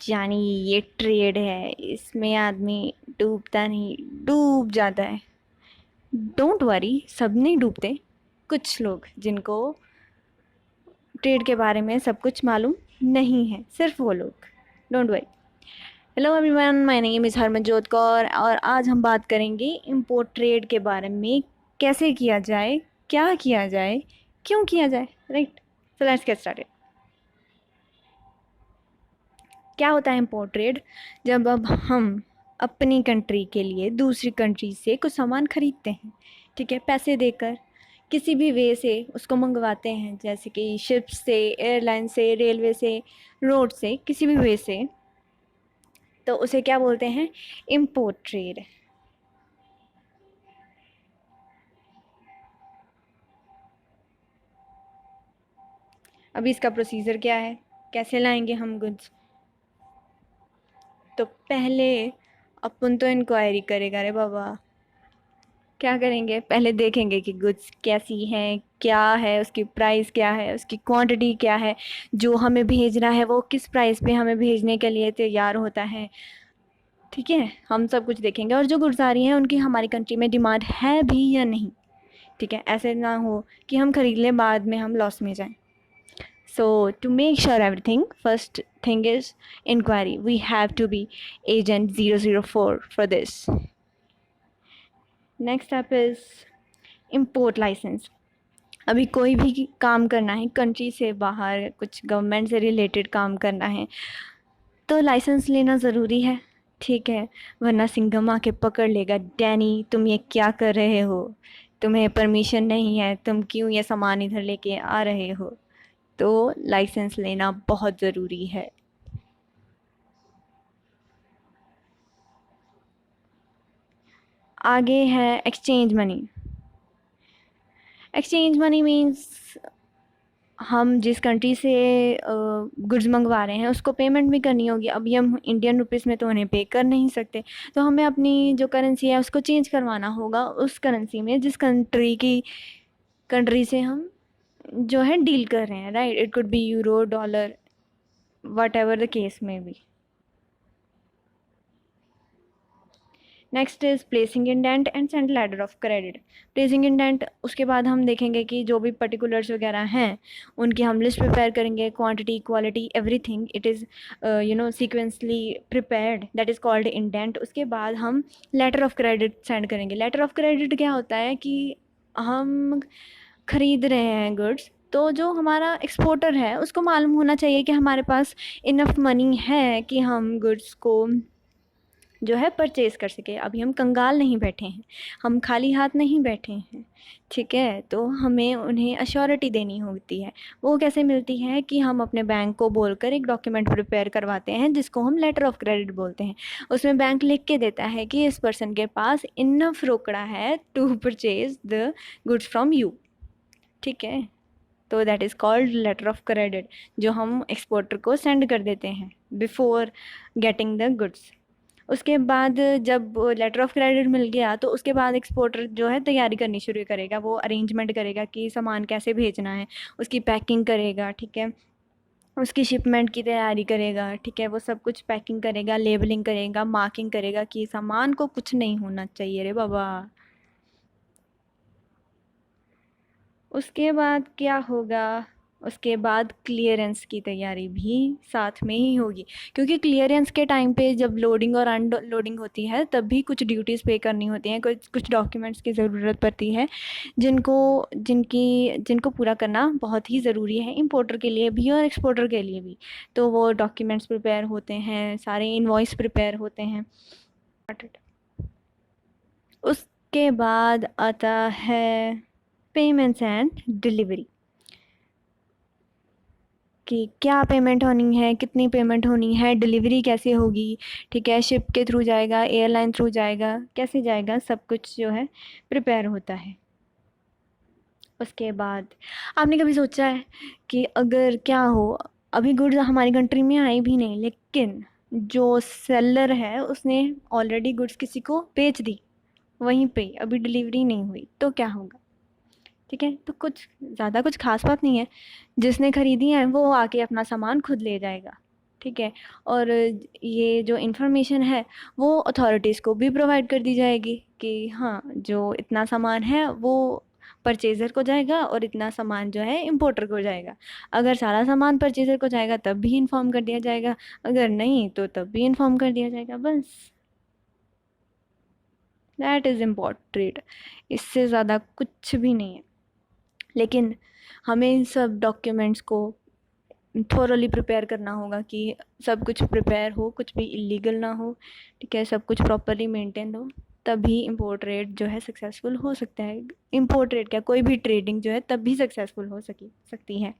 यानी ये ट्रेड है, इसमें आदमी डूबता नहीं, डूब जाता है। डोंट वरी, सब नहीं डूबते। कुछ लोग जिनको ट्रेड के बारे में सब कुछ मालूम नहीं है, सिर्फ वो लोग। Don't worry. Hello everyone, my name is Harmanjot Kaur और आज हम बात करेंगे इम्पोर्ट ट्रेड के बारे में। कैसे किया जाए, क्या किया जाए, क्यों किया जाए, right. So let's get started. क्या होता है इम्पोर्ट ट्रेड? जब अब हम अपनी कंट्री के लिए दूसरी कंट्री से कुछ सामान खरीदते हैं, ठीक है, पैसे देकर किसी भी वे से उसको मंगवाते हैं, जैसे कि शिप से, एयरलाइन से, रेलवे से, रोड से, किसी भी वे से, तो उसे क्या बोलते हैं? Import trade. अभी इसका प्रोसीजर क्या है, कैसे लाएंगे हम गुड्स? तो पहले अपन तो इंक्वायरी करेगा रे बाबा। क्या करेंगे? पहले देखेंगे कि गुड्स कैसी हैं, क्या है उसकी प्राइस, क्या है उसकी क्वांटिटी, क्या है जो हमें भेजना है, वो किस प्राइस पे हमें भेजने के लिए तैयार होता है। ठीक है, हम सब कुछ देखेंगे और जो गुड्स आ रही हैं उनकी हमारी कंट्री में डिमांड है भी या नहीं। ठीक है, ऐसे ना हो कि हम खरीद लें बाद में हम लॉस में जाएं। So to make sure everything, first thing is inquiry. We have to be agent 004 for this. Next step is import license. अभी कोई भी काम करना है कंट्री से बाहर, कुछ गवर्नमेंट से रिलेटेड काम करना है, तो लाइसेंस लेना ज़रूरी है। ठीक है, वरना सिंघम आके पकड़ लेगा, डैनी तुम ये क्या कर रहे हो, तुम्हें परमिशन नहीं है, तुम क्यों ये सामान इधर लेके आ रहे हो। तो लाइसेंस लेना बहुत ज़रूरी है। आगे है exchange money. Exchange money means हम जिस कंट्री से गुड्स मंगवा रहे हैं उसको पेमेंट भी करनी होगी। अभी हम इंडियन रुपीज़ में तो उन्हें पे कर नहीं सकते, तो हमें अपनी जो करेंसी है उसको चेंज करवाना होगा उस करेंसी में जिस कंट्री से हम जो है डील कर रहे हैं, right. It could be euro, dollar, whatever the case में be. Next is placing indent and send letter of credit. Placing indent, उसके बाद हम देखेंगे कि जो भी पर्टिकुलर्स वगैरह हैं उनकी हम लिस्ट प्रिपेयर करेंगे, quantity, quality, everything it is sequentially prepared, that is called indent. उसके बाद हम लेटर ऑफ क्रेडिट सेंड करेंगे। लेटर ऑफ क्रेडिट क्या होता है कि हम खरीद रहे हैं गुड्स, तो जो हमारा एक्सपोर्टर है उसको मालूम होना चाहिए कि हमारे पास इनफ मनी है कि हम गुड्स को जो है परचेज़ कर सके। अभी हम कंगाल नहीं बैठे हैं, हम खाली हाथ नहीं बैठे हैं। ठीक है, तो हमें उन्हें अश्योरिटी देनी होती है। वो कैसे मिलती है कि हम अपने बैंक को बोलकर एक डॉक्यूमेंट प्रिपेयर करवाते हैं जिसको हम लेटर ऑफ क्रेडिट बोलते हैं। उसमें बैंक लिख के देता है कि इस पर्सन के पास इनफ रोकड़ा है to purchase the goods from you. ठीक है, तो that is called letter of credit, जो हम एक्सपोर्टर को सेंड कर देते हैं बिफोर गेटिंग द गुड्स। उसके बाद जब लेटर ऑफ क्रेडिट मिल गया तो उसके बाद एक्सपोर्टर जो है तैयारी करनी शुरू करेगा। वो अरेंजमेंट करेगा कि सामान कैसे भेजना है, उसकी पैकिंग करेगा, ठीक है, उसकी शिपमेंट की तैयारी करेगा, ठीक है, वो सब कुछ पैकिंग करेगा, लेबलिंग करेगा, मार्किंग करेगा कि सामान को कुछ नहीं होना चाहिए रे बाबा। उसके बाद क्या होगा? उसके बाद क्लियरेंस की तैयारी भी साथ में ही होगी, क्योंकि क्लियरेंस के टाइम पे जब लोडिंग और अनलोडिंग होती है तब भी कुछ ड्यूटीज़ पे करनी होती हैं, कुछ कुछ डॉक्यूमेंट्स की ज़रूरत पड़ती है जिनको जिनको पूरा करना बहुत ही ज़रूरी है, इंपोर्टर के लिए भी और एक्सपोर्टर के लिए भी। तो वो डॉक्यूमेंट्स प्रिपेयर होते हैं, सारे इनवॉइस प्रिपेयर होते हैं। उसके बाद आता है पेमेंट्स एंड डिलीवरी, कि क्या पेमेंट होनी है, कितनी पेमेंट होनी है, डिलीवरी कैसे होगी, ठीक है, शिप के थ्रू जाएगा, एयरलाइन थ्रू जाएगा, कैसे जाएगा, सब कुछ जो है प्रिपेयर होता है। उसके बाद आपने कभी सोचा है कि अगर क्या हो, अभी गुड्स हमारी कंट्री में आई भी नहीं लेकिन जो सेलर है उसने ऑलरेडी गुड्स किसी को बेच दी, वहीं पे अभी डिलीवरी नहीं हुई, तो क्या होगा? ठीक है, तो कुछ खास बात नहीं है, जिसने ख़रीदी है वो आके अपना सामान खुद ले जाएगा। ठीक है। और ये जो इन्फॉर्मेशन है वो अथॉरिटीज़ को भी प्रोवाइड कर दी जाएगी कि हाँ, जो इतना सामान है वो परचेज़र को जाएगा और इतना सामान जो है इम्पोर्टर को जाएगा। अगर सारा सामान परचेज़र को जाएगा तब भी इन्फॉर्म कर दिया जाएगा, अगर नहीं तो तब भी इन्फॉर्म कर दिया जाएगा। बस दैट इज़ इम्पोर्टेंट, इससे ज़्यादा कुछ भी नहीं है। लेकिन हमें इन सब डॉक्यूमेंट्स को थोरली प्रिपेयर करना होगा कि सब कुछ प्रिपेयर हो, कुछ भी इलीगल ना हो, ठीक है, सब कुछ प्रॉपरली मेंटेन हो, तभी इम्पोर्ट ट्रेड जो है सक्सेसफुल हो सकता है। इम्पोर्ट ट्रेड क्या, कोई भी ट्रेडिंग जो है तब भी सक्सेसफुल हो सकती है।